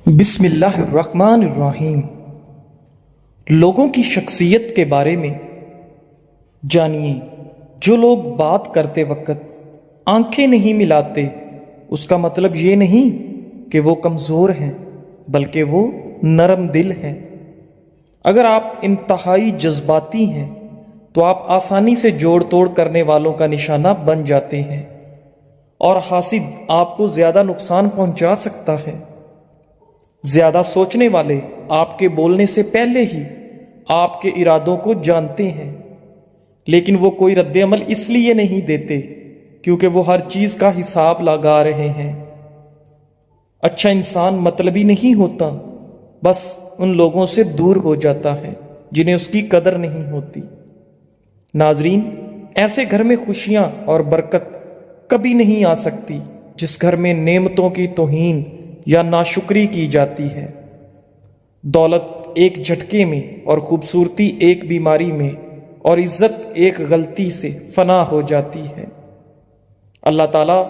بسم اللہ الرحمن الرحیم۔ لوگوں کی شخصیت کے بارے میں جانیے۔ جو لوگ بات کرتے وقت آنکھیں نہیں ملاتے، اس کا مطلب یہ نہیں کہ وہ کمزور ہیں، بلکہ وہ نرم دل ہیں۔ اگر آپ انتہائی جذباتی ہیں تو آپ آسانی سے جوڑ توڑ کرنے والوں کا نشانہ بن جاتے ہیں، اور حاسد آپ کو زیادہ نقصان پہنچا سکتا ہے۔ زیادہ سوچنے والے آپ کے بولنے سے پہلے ہی آپ کے ارادوں کو جانتے ہیں، لیکن وہ کوئی رد عمل اس لیے نہیں دیتے کیونکہ وہ ہر چیز کا حساب لگا رہے ہیں۔ اچھا انسان مطلبی نہیں ہوتا، بس ان لوگوں سے دور ہو جاتا ہے جنہیں اس کی قدر نہیں ہوتی۔ ناظرین، ایسے گھر میں خوشیاں اور برکت کبھی نہیں آ سکتی جس گھر میں نعمتوں کی توہین یا ناشکری کی جاتی ہے۔ دولت ایک جھٹکے میں، اور خوبصورتی ایک بیماری میں، اور عزت ایک غلطی سے فنا ہو جاتی ہے۔ اللہ تعالیٰ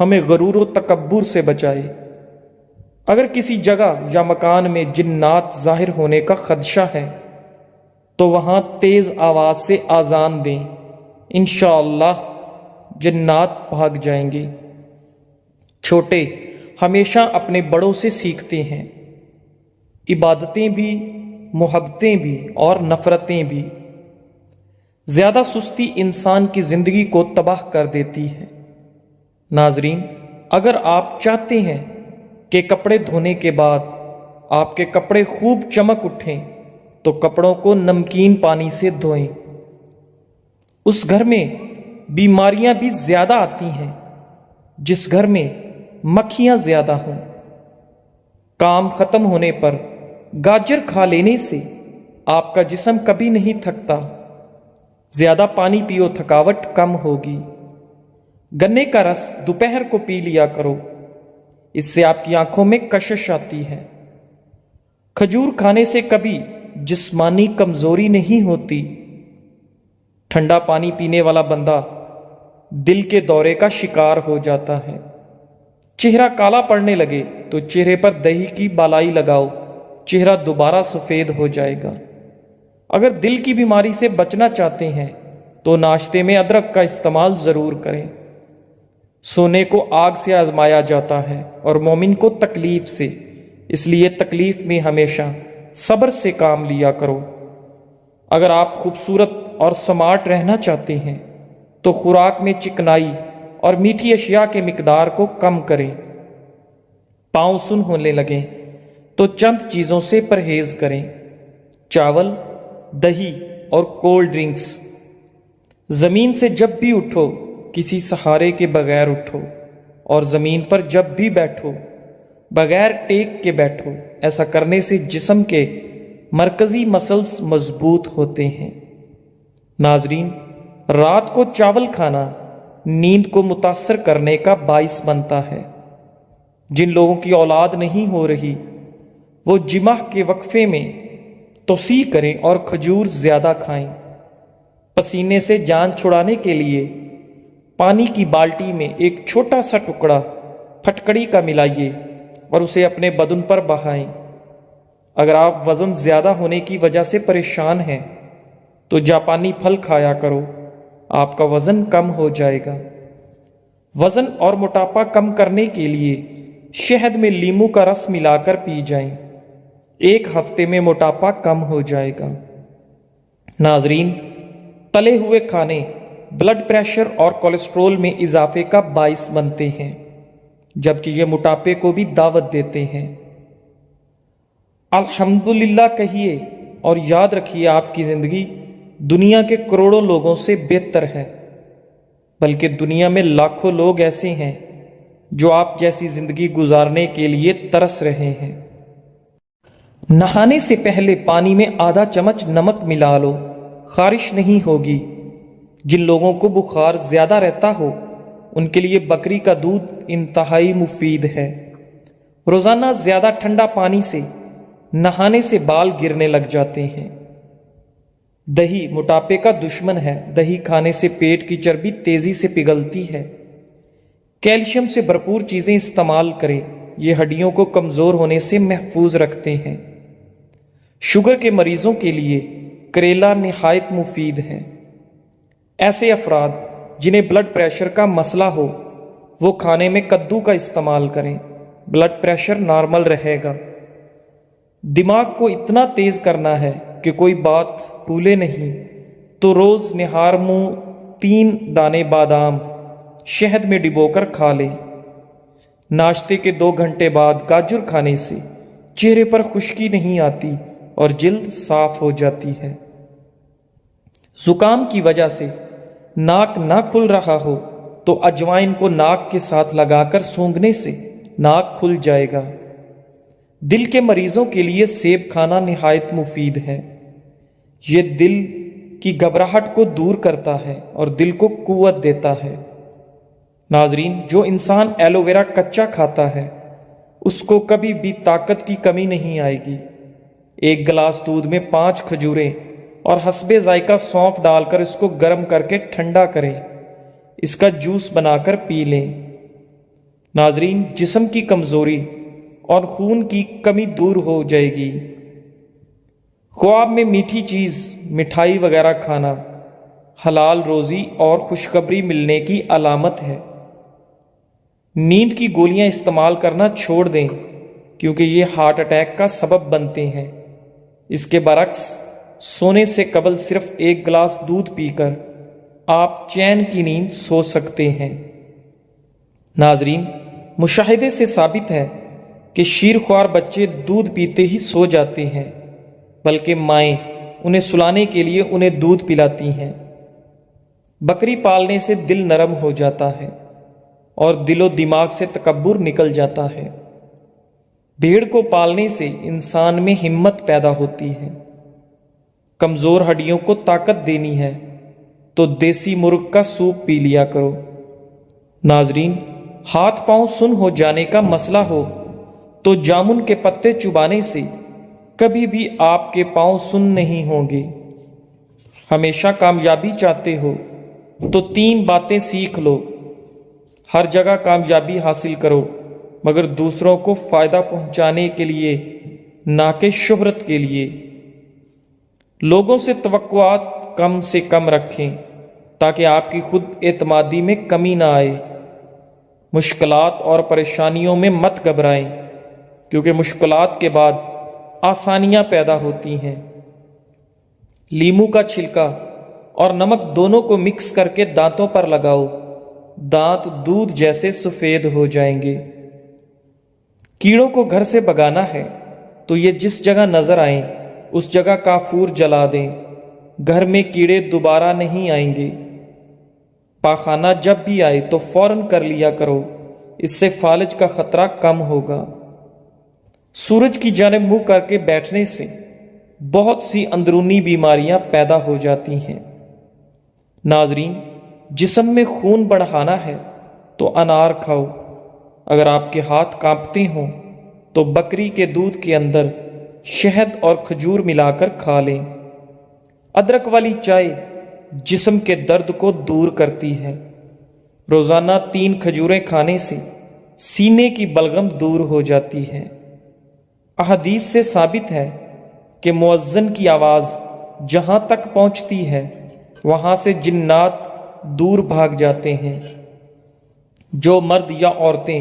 ہمیں غرور و تکبر سے بچائے۔ اگر کسی جگہ یا مکان میں جنات ظاہر ہونے کا خدشہ ہے تو وہاں تیز آواز سے اذان دیں، انشاءاللہ جنات بھاگ جائیں گے۔ چھوٹے ہمیشہ اپنے بڑوں سے سیکھتے ہیں، عبادتیں بھی، محبتیں بھی اور نفرتیں بھی۔ زیادہ سستی انسان کی زندگی کو تباہ کر دیتی ہے۔ ناظرین، اگر آپ چاہتے ہیں کہ کپڑے دھونے کے بعد آپ کے کپڑے خوب چمک اٹھیں تو کپڑوں کو نمکین پانی سے دھوئیں۔ اس گھر میں بیماریاں بھی زیادہ آتی ہیں جس گھر میں مکھیاں زیادہ ہوں۔ کام ختم ہونے پر گاجر کھا لینے سے آپ کا جسم کبھی نہیں تھکتا۔ زیادہ پانی پیو، تھکاوٹ کم ہوگی۔ گنے کا رس دوپہر کو پی لیا کرو، اس سے آپ کی آنکھوں میں کشش آتی ہے۔ کھجور کھانے سے کبھی جسمانی کمزوری نہیں ہوتی۔ ٹھنڈا پانی پینے والا بندہ دل کے دورے کا شکار ہو جاتا ہے۔ چہرہ کالا پڑنے لگے تو چہرے پر دہی کی بالائی لگاؤ، چہرہ دوبارہ سفید ہو جائے گا۔ اگر دل کی بیماری سے بچنا چاہتے ہیں تو ناشتے میں ادرک کا استعمال ضرور کریں۔ سونے کو آگ سے آزمایا جاتا ہے اور مومن کو تکلیف سے، اس لیے تکلیف میں ہمیشہ صبر سے کام لیا کرو۔ اگر آپ خوبصورت اور سمارٹ رہنا چاہتے ہیں تو خوراک میں چکنائی اور میٹھی اشیاء کے مقدار کو کم کریں۔ پاؤں سن ہونے لگیں تو چند چیزوں سے پرہیز کریں: چاول، دہی اور کولڈ ڈرنکس۔ زمین سے جب بھی اٹھو کسی سہارے کے بغیر اٹھو، اور زمین پر جب بھی بیٹھو بغیر ٹیک کے بیٹھو۔ ایسا کرنے سے جسم کے مرکزی مسلز مضبوط ہوتے ہیں۔ ناظرین، رات کو چاول کھانا نیند کو متاثر کرنے کا باعث بنتا ہے۔ جن لوگوں کی اولاد نہیں ہو رہی وہ جمعہ کے وقفے میں توسیع کریں اور کھجور زیادہ کھائیں۔ پسینے سے جان چھڑانے کے لیے پانی کی بالٹی میں ایک چھوٹا سا ٹکڑا پھٹکڑی کا ملائیے اور اسے اپنے بدن پر بہائیں۔ اگر آپ وزن زیادہ ہونے کی وجہ سے پریشان ہیں تو جاپانی پھل کھایا کرو، آپ کا وزن کم ہو جائے گا۔ وزن اور موٹاپا کم کرنے کے لیے شہد میں لیموں کا رس ملا کر پی جائیں، ایک ہفتے میں موٹاپا کم ہو جائے گا۔ ناظرین، تلے ہوئے کھانے بلڈ پریشر اور کولیسٹرول میں اضافے کا باعث بنتے ہیں، جبکہ یہ موٹاپے کو بھی دعوت دیتے ہیں۔ الحمدللہ کہیے اور یاد رکھیے، آپ کی زندگی دنیا کے کروڑوں لوگوں سے بہتر ہے، بلکہ دنیا میں لاکھوں لوگ ایسے ہیں جو آپ جیسی زندگی گزارنے کے لیے ترس رہے ہیں۔ نہانے سے پہلے پانی میں آدھا چمچ نمک ملا لو، خارش نہیں ہوگی۔ جن لوگوں کو بخار زیادہ رہتا ہو ان کے لیے بکری کا دودھ انتہائی مفید ہے۔ روزانہ زیادہ ٹھنڈا پانی سے نہانے سے بال گرنے لگ جاتے ہیں۔ دہی موٹاپے کا دشمن ہے۔ دہی کھانے سے پیٹ کی چربی تیزی سے پگھلتی ہے۔ کیلشیم سے بھرپور چیزیں استعمال کریں، یہ ہڈیوں کو کمزور ہونے سے محفوظ رکھتے ہیں۔ شوگر کے مریضوں کے لیے کریلا نہایت مفید ہے۔ ایسے افراد جنہیں بلڈ پریشر کا مسئلہ ہو وہ کھانے میں کدو کا استعمال کریں، بلڈ پریشر نارمل رہے گا۔ دماغ کو اتنا تیز کرنا ہے کہ کوئی بات بھولے نہیں تو روز نہار منہ 3 دانے بادام شہد میں ڈبو کر کھا لیں۔ ناشتے کے 2 گھنٹے بعد گاجر کھانے سے چہرے پر خشکی نہیں آتی اور جلد صاف ہو جاتی ہے۔ زکام کی وجہ سے ناک نہ کھل رہا ہو تو اجوائن کو ناک کے ساتھ لگا کر سونگھنے سے ناک کھل جائے گا۔ دل کے مریضوں کے لیے سیب کھانا نہایت مفید ہے۔ یہ دل کی گھبراہٹ کو دور کرتا ہے اور دل کو قوت دیتا ہے۔ ناظرین، جو انسان ایلو ویرا کچا کھاتا ہے اس کو کبھی بھی طاقت کی کمی نہیں آئے گی۔ 1 گلاس دودھ میں 5 کھجوریں اور حسب ذائقہ سونف ڈال کر اس کو گرم کر کے ٹھنڈا کریں، اس کا جوس بنا کر پی لیں۔ ناظرین، جسم کی کمزوری اور خون کی کمی دور ہو جائے گی۔ خواب میں میٹھی چیز، مٹھائی وغیرہ کھانا حلال روزی اور خوشخبری ملنے کی علامت ہے۔ نیند کی گولیاں استعمال کرنا چھوڑ دیں کیونکہ یہ ہارٹ اٹیک کا سبب بنتے ہیں۔ اس کے برعکس سونے سے قبل صرف 1 گلاس دودھ پی کر آپ چین کی نیند سو سکتے ہیں۔ ناظرین، مشاہدے سے ثابت ہے کہ شیرخوار بچے دودھ پیتے ہی سو جاتے ہیں، بلکہ مائیں انہیں سلانے کے لیے انہیں دودھ پلاتی ہیں۔ بکری پالنے سے دل نرم ہو جاتا ہے اور دل و دماغ سے تکبر نکل جاتا ہے۔ بھیڑ کو پالنے سے انسان میں ہمت پیدا ہوتی ہے۔ کمزور ہڈیوں کو طاقت دینی ہے تو دیسی مرغ کا سوپ پی لیا کرو۔ ناظرین، ہاتھ پاؤں سن ہو جانے کا مسئلہ ہو تو جامن کے پتے چبانے سے کبھی بھی آپ کے پاؤں سن نہیں ہوں گے۔ ہمیشہ کامیابی چاہتے ہو تو 3 باتیں سیکھ لو۔ ہر جگہ کامیابی حاصل کرو مگر دوسروں کو فائدہ پہنچانے کے لیے، نہ کہ شہرت کے لیے۔ لوگوں سے توقعات کم سے کم رکھیں تاکہ آپ کی خود اعتمادی میں کمی نہ آئے۔ مشکلات اور پریشانیوں میں مت گھبرائیں کیونکہ مشکلات کے بعد آسانیاں پیدا ہوتی ہیں۔ لیموں کا چھلکا اور نمک دونوں کو مکس کر کے دانتوں پر لگاؤ، دانت دودھ جیسے سفید ہو جائیں گے۔ کیڑوں کو گھر سے بھگانا ہے تو یہ جس جگہ نظر آئیں اس جگہ کافور جلا دیں، گھر میں کیڑے دوبارہ نہیں آئیں گے۔ پاخانہ جب بھی آئے تو فوراً کر لیا کرو، اس سے فالج کا خطرہ کم ہوگا۔ سورج کی جانب منہ کر کے بیٹھنے سے بہت سی اندرونی بیماریاں پیدا ہو جاتی ہیں۔ ناظرین، جسم میں خون بڑھانا ہے تو انار کھاؤ۔ اگر آپ کے ہاتھ کانپتے ہوں تو بکری کے دودھ کے اندر شہد اور کھجور ملا کر کھا لیں۔ ادرک والی چائے جسم کے درد کو دور کرتی ہے۔ روزانہ 3 کھجوریں کھانے سے سینے کی بلغم دور ہو جاتی ہے۔ احادیث سے ثابت ہے کہ مؤذن کی آواز جہاں تک پہنچتی ہے وہاں سے جنات دور بھاگ جاتے ہیں۔ جو مرد یا عورتیں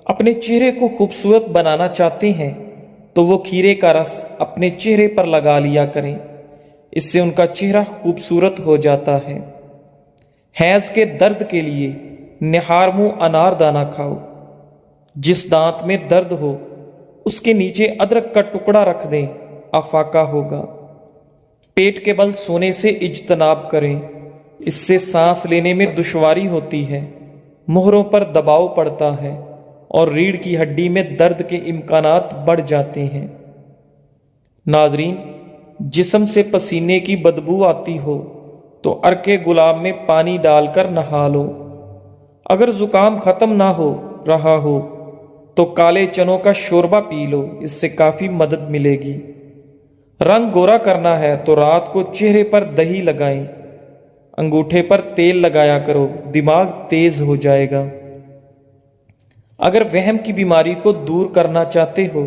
اپنے چہرے کو خوبصورت بنانا چاہتے ہیں تو وہ کھیرے کا رس اپنے چہرے پر لگا لیا کریں، اس سے ان کا چہرہ خوبصورت ہو جاتا ہے۔ حیض کے درد کے لیے نہار منہ انار دانہ کھاؤ۔ جس دانت میں درد ہو اس کے نیچے ادرک کا ٹکڑا رکھ دیں، افاقہ ہوگا۔ پیٹ کے بل سونے سے اجتناب کریں، اس سے سانس لینے میں دشواری ہوتی ہے، مہروں پر دباؤ پڑتا ہے اور ریڑھ کی ہڈی میں درد کے امکانات بڑھ جاتے ہیں۔ ناظرین، جسم سے پسینے کی بدبو آتی ہو تو عرق گلاب میں پانی ڈال کر نہا لو۔ اگر زکام ختم نہ ہو رہا ہو تو کالے چنوں کا شوربہ پی لو، اس سے کافی مدد ملے گی۔ رنگ گورا کرنا ہے تو رات کو چہرے پر دہی لگائیں، انگوٹھے پر تیل لگایا کرو، دماغ تیز ہو جائے گا۔ اگر وہم کی بیماری کو دور کرنا چاہتے ہو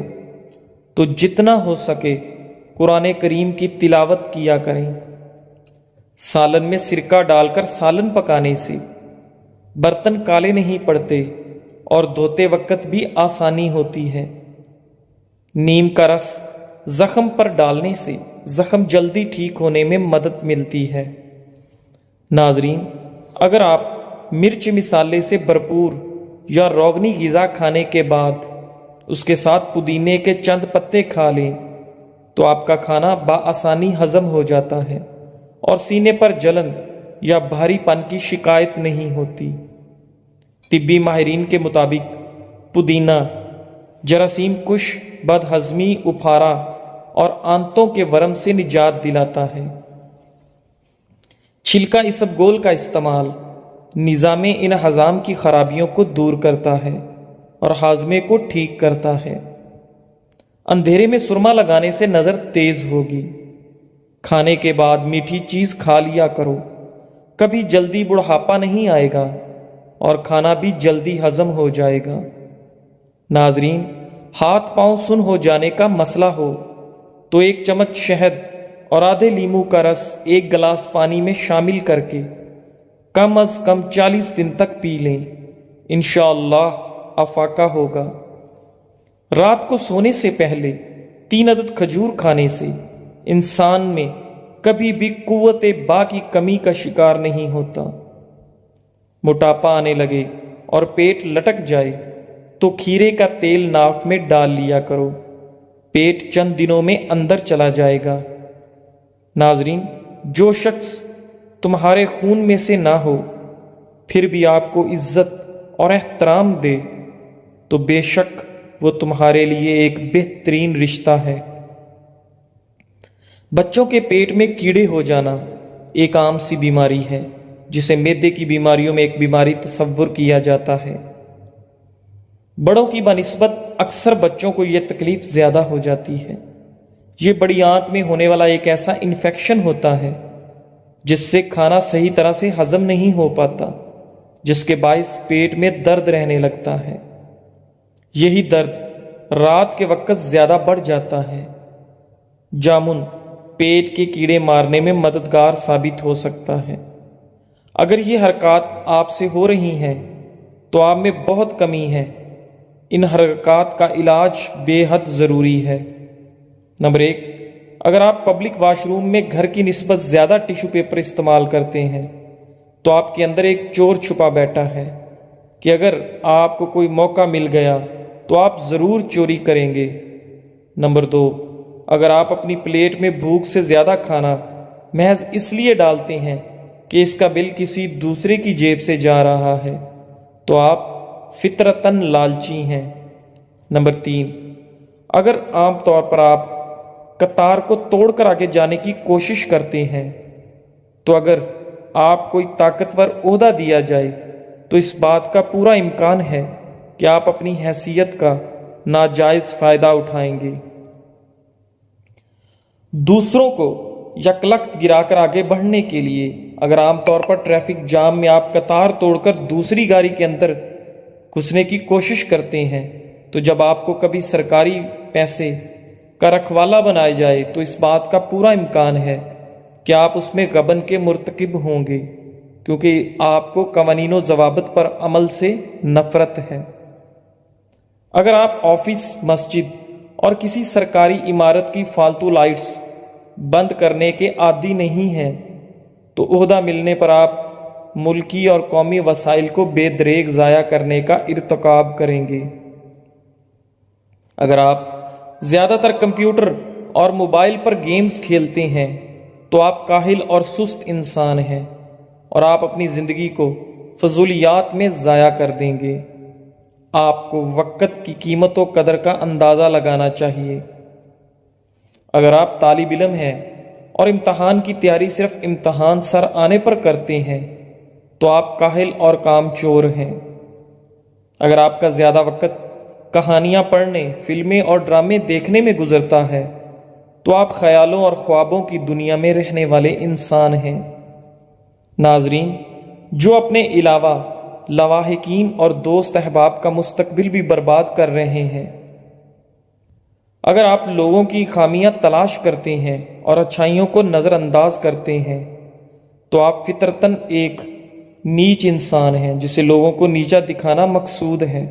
تو جتنا ہو سکے قرآن کریم کی تلاوت کیا کریں۔ سالن میں سرکہ ڈال کر سالن پکانے سے برتن کالے نہیں پڑتے اور دھوتے وقت بھی آسانی ہوتی ہے۔ نیم کا رس زخم پر ڈالنے سے زخم جلدی ٹھیک ہونے میں مدد ملتی ہے۔ ناظرین، اگر آپ مرچ مسالے سے بھرپور یا روغنی غذا کھانے کے بعد اس کے ساتھ پودینے کے چند پتے کھا لیں تو آپ کا کھانا بآسانی ہضم ہو جاتا ہے اور سینے پر جلن یا بھاری پن کی شکایت نہیں ہوتی۔ طبی ماہرین کے مطابق پودینہ جراثیم کش، بد ہضمی، اپھارا اور آنتوں کے ورم سے نجات دلاتا ہے۔ چھلکا اسبگول کا استعمال نظام انہضام کی خرابیوں کو دور کرتا ہے اور ہاضمے کو ٹھیک کرتا ہے۔ اندھیرے میں سرما لگانے سے نظر تیز ہوگی۔ کھانے کے بعد میٹھی چیز کھا لیا کرو، کبھی جلدی بڑھاپا نہیں آئے گا اور کھانا بھی جلدی ہضم ہو جائے گا۔ ناظرین، ہاتھ پاؤں سن ہو جانے کا مسئلہ ہو تو ایک چمچ شہد اور آدھے لیموں کا رس ایک گلاس پانی میں شامل کر کے کم از کم 40 دن تک پی لیں، انشاءاللہ افاقہ ہوگا۔ رات کو سونے سے پہلے 3 عدد کھجور کھانے سے انسان میں کبھی بھی قوت با کی کمی کا شکار نہیں ہوتا۔ موٹاپا آنے لگے اور پیٹ لٹک جائے تو کھیرے کا تیل ناف میں ڈال لیا کرو، پیٹ چند دنوں میں اندر چلا جائے گا۔ ناظرین، جو شخص تمہارے خون میں سے نہ ہو پھر بھی آپ کو عزت اور احترام دے تو بے شک وہ تمہارے لیے ایک بہترین رشتہ ہے۔ بچوں کے پیٹ میں کیڑے ہو جانا ایک عام سی بیماری ہے جسے معدے کی بیماریوں میں ایک بیماری تصور کیا جاتا ہے۔ بڑوں کی بنسبت اکثر بچوں کو یہ تکلیف زیادہ ہو جاتی ہے۔ یہ بڑی آنت میں ہونے والا ایک ایسا انفیکشن ہوتا ہے جس سے کھانا صحیح طرح سے ہضم نہیں ہو پاتا، جس کے باعث پیٹ میں درد رہنے لگتا ہے۔ یہی درد رات کے وقت زیادہ بڑھ جاتا ہے۔ جامن پیٹ کے کیڑے مارنے میں مددگار ثابت ہو سکتا ہے۔ اگر یہ حرکات آپ سے ہو رہی ہیں تو آپ میں بہت کمی ہے۔ ان حرکات کا علاج بے حد ضروری ہے۔ نمبر 1، اگر آپ پبلک واش روم میں گھر کی نسبت زیادہ ٹیشو پیپر استعمال کرتے ہیں تو آپ کے اندر ایک چور چھپا بیٹھا ہے کہ اگر آپ کو کوئی موقع مل گیا تو آپ ضرور چوری کریں گے۔ نمبر 2، اگر آپ اپنی پلیٹ میں بھوک سے زیادہ کھانا محض اس لیے ڈالتے ہیں کہ اس کا بل کسی دوسرے کی جیب سے جا رہا ہے تو آپ فطرتاً لالچی ہیں۔ نمبر 3، اگر عام طور پر آپ قطار کو توڑ کر آگے جانے کی کوشش کرتے ہیں تو اگر آپ کوئی طاقتور عہدہ دیا جائے تو اس بات کا پورا امکان ہے کہ آپ اپنی حیثیت کا ناجائز فائدہ اٹھائیں گے۔ دوسروں کو یکلخت گرا کر آگے بڑھنے کے لیے اگر عام طور پر ٹریفک جام میں آپ قطار توڑ کر دوسری گاڑی کے اندر گھسنے کی کوشش کرتے ہیں تو جب آپ کو کبھی سرکاری پیسے کا رکھوالا بنایا جائے تو اس بات کا پورا امکان ہے کہ آپ اس میں غبن کے مرتکب ہوں گے، کیونکہ آپ کو قوانین و ضوابط پر عمل سے نفرت ہے۔ اگر آپ آفس، مسجد اور کسی سرکاری عمارت کی فالتو لائٹس بند کرنے کے عادی نہیں ہیں تو عہدہ ملنے پر آپ ملکی اور قومی وسائل کو بے دریغ ضائع کرنے کا ارتکاب کریں گے۔ اگر آپ زیادہ تر کمپیوٹر اور موبائل پر گیمز کھیلتے ہیں تو آپ کاہل اور سست انسان ہیں اور آپ اپنی زندگی کو فضولیات میں ضائع کر دیں گے۔ آپ کو وقت کی قیمت و قدر کا اندازہ لگانا چاہیے۔ اگر آپ طالب علم ہیں اور امتحان کی تیاری صرف امتحان سر آنے پر کرتے ہیں تو آپ کاہل اور کام چور ہیں۔ اگر آپ کا زیادہ وقت کہانیاں پڑھنے، فلمیں اور ڈرامے دیکھنے میں گزرتا ہے تو آپ خیالوں اور خوابوں کی دنیا میں رہنے والے انسان ہیں۔ ناظرین، جو اپنے علاوہ لواحقین اور دوست احباب کا مستقبل بھی برباد کر رہے ہیں۔ اگر آپ لوگوں کی خامیاں تلاش کرتے ہیں اور اچھائیوں کو نظر انداز کرتے ہیں تو آپ فطرتاً ایک نیچ انسان ہیں جسے لوگوں کو نیچا دکھانا مقصود ہے،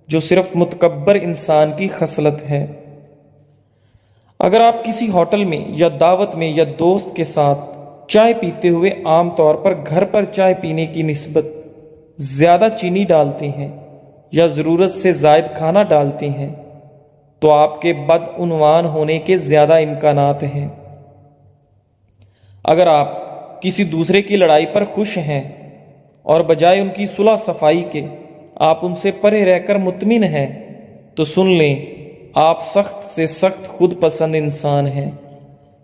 جو صرف متکبر انسان کی خصلت ہے۔ اگر آپ کسی ہوٹل میں یا دعوت میں یا دوست کے ساتھ چائے پیتے ہوئے عام طور پر گھر پر چائے پینے کی نسبت زیادہ چینی ڈالتے ہیں یا ضرورت سے زائد کھانا ڈالتے ہیں تو آپ کے بدعنوان ہونے کے زیادہ امکانات ہیں۔ اگر آپ کسی دوسرے کی لڑائی پر خوش ہیں اور بجائے ان کی صلح صفائی کے آپ ان سے پرے رہ کر مطمئن ہیں تو سن لیں، آپ سخت سے سخت خود پسند انسان ہیں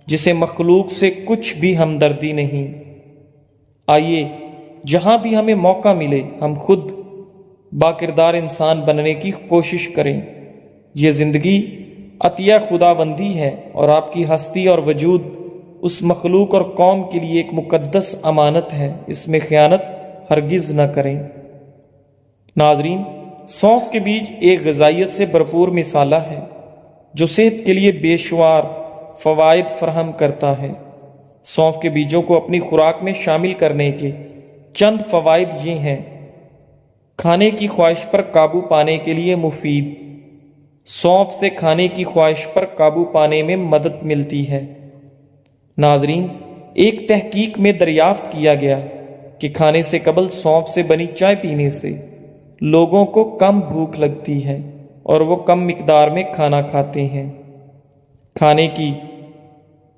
جسے مخلوق سے کچھ بھی ہمدردی نہیں۔ آئیے جہاں بھی ہمیں موقع ملے ہم خود باکردار انسان بننے کی کوشش کریں۔ یہ زندگی عطیہ خداوندی ہے اور آپ کی ہستی اور وجود اس مخلوق اور قوم کے لیے ایک مقدس امانت ہے، اس میں خیانت ہرگز نہ کریں۔ ناظرین، سونف کے بیج ایک غذائیت سے بھرپور مصالحہ ہے جو صحت کے لیے بے شمار فوائد فراہم کرتا ہے۔ سونف کے بیجوں کو اپنی خوراک میں شامل کرنے کے چند فوائد یہ ہیں: کھانے کی خواہش پر قابو پانے کے لیے مفید۔ سونف سے کھانے کی خواہش پر قابو پانے میں مدد ملتی ہے۔ ناظرین، ایک تحقیق میں دریافت کیا گیا کہ کھانے سے قبل سونف سے بنی چائے پینے سے لوگوں کو کم بھوک لگتی ہے اور وہ کم مقدار میں کھانا کھاتے ہیں۔ کھانے کی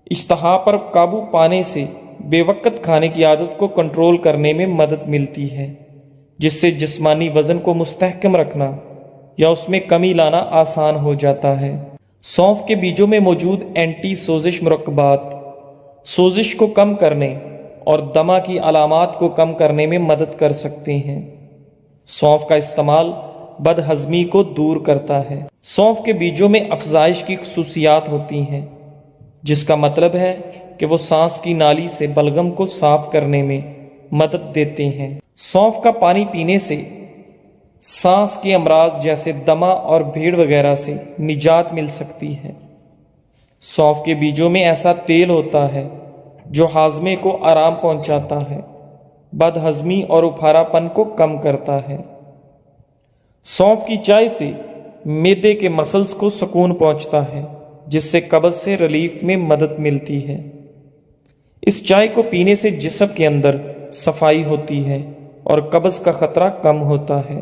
اشتہا پر قابو پانے سے بے وقت کھانے کی عادت کو کنٹرول کرنے میں مدد ملتی ہے، جس سے جسمانی وزن کو مستحکم رکھنا یا اس میں کمی لانا آسان ہو جاتا ہے۔ سونف کے بیجوں میں موجود اینٹی سوزش مرکبات سوزش کو کم کرنے اور دمہ کی علامات کو کم کرنے میں مدد کر سکتے ہیں۔ سونف کا استعمال بد ہضمی کو دور کرتا ہے۔ سونف کے بیجوں میں افزائش کی خصوصیات ہوتی ہیں، جس کا مطلب ہے کہ وہ سانس کی نالی سے بلغم کو صاف کرنے میں مدد دیتے ہیں۔ سونف کا پانی پینے سے سانس کے امراض جیسے دمہ اور بھیڑ وغیرہ سے نجات مل سکتی ہے۔ سونف کے بیجوں میں ایسا تیل ہوتا ہے جو ہاضمے کو آرام پہنچاتا ہے، بد ہضمی اور اپھارا پن کو کم کرتا ہے۔ سونف کی چائے سے معدے کے مسلز کو سکون پہنچتا ہے، جس سے قبض سے ریلیف میں مدد ملتی ہے۔ اس چائے کو پینے سے جسم کے اندر صفائی ہوتی ہے اور قبض کا خطرہ کم ہوتا ہے۔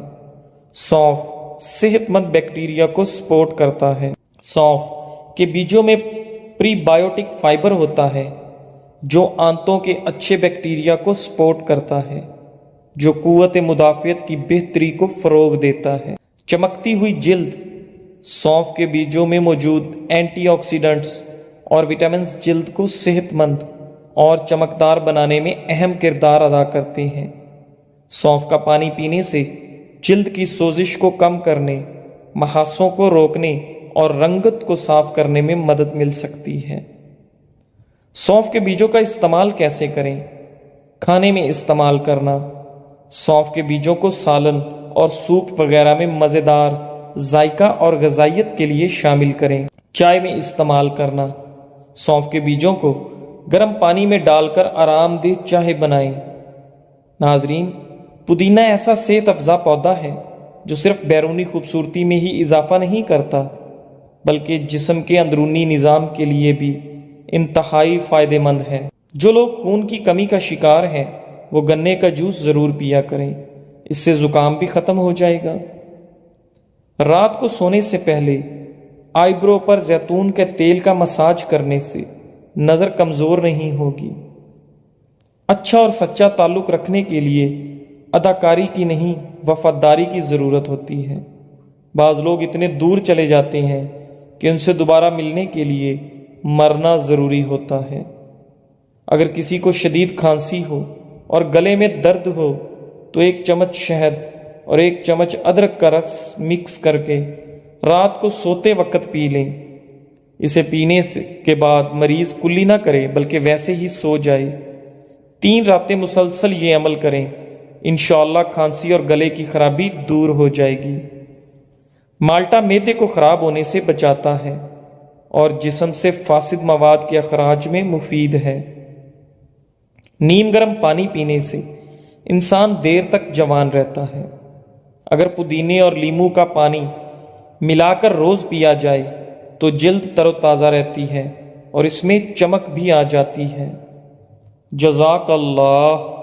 سونف صحت مند بیکٹیریا کو سپورٹ کرتا ہے۔ سونف کے بیجوں میں پری بائیوٹک فائبر ہوتا ہے جو آنتوں کے اچھے بیکٹیریا کو سپورٹ کرتا ہے، جو قوت مدافعت کی بہتری کو فروغ دیتا ہے۔ چمکتی ہوئی جلد۔ سونف کے بیجوں میں موجود اینٹی آکسیڈنٹس اور وٹامنز جلد کو صحت مند اور چمکدار بنانے میں اہم کردار ادا کرتے ہیں۔ سونف کا پانی پینے سے جلد کی سوزش کو کم کرنے، محاسوں کو روکنے اور رنگت کو صاف کرنے میں مدد مل سکتی ہے۔ سونف کے بیجوں کا استعمال کیسے کریں؟ کھانے میں استعمال کرنا۔ سونف کے بیجوں کو سالن اور سوپ وغیرہ میں مزیدار ذائقہ اور غذائیت کے لیے شامل کریں۔ چائے میں استعمال کرنا۔ سونف کے بیجوں کو گرم پانی میں ڈال کر آرام دہ چائے بنائیں۔ ناظرین، پودینہ ایسا صحت افزا پودا ہے جو صرف بیرونی خوبصورتی میں ہی اضافہ نہیں کرتا بلکہ جسم کے اندرونی نظام کے لیے بھی انتہائی فائدہ مند ہے۔ جو لوگ خون کی کمی کا شکار ہیں وہ گنے کا جوس ضرور پیا کریں، اس سے زکام بھی ختم ہو جائے گا۔ رات کو سونے سے پہلے آئی برو پر زیتون کے تیل کا مساج کرنے سے نظر کمزور نہیں ہوگی۔ اچھا اور سچا تعلق رکھنے کے لیے اداکاری کی نہیں، وفاداری کی ضرورت ہوتی ہے۔ بعض لوگ اتنے دور چلے جاتے ہیں کہ ان سے دوبارہ ملنے کے لیے مرنا ضروری ہوتا ہے۔ اگر کسی کو شدید کھانسی ہو اور گلے میں درد ہو تو 1 چمچ شہد اور 1 چمچ ادرک کا رس مکس کر کے رات کو سوتے وقت پی لیں۔ اسے پینے کے بعد مریض کلی نہ کرے بلکہ ویسے ہی سو جائے۔ 3 راتیں مسلسل یہ عمل کریں انشاءاللہ کھانسی اور گلے کی خرابی دور ہو جائے گی۔ مالٹا معدے کو خراب ہونے سے بچاتا ہے اور جسم سے فاسد مواد کے اخراج میں مفید ہے۔ نیم گرم پانی پینے سے انسان دیر تک جوان رہتا ہے۔ اگر پودینے اور لیموں کا پانی ملا کر روز پیا جائے تو جلد تر و تازہ رہتی ہے اور اس میں چمک بھی آ جاتی ہے۔ جزاک اللہ۔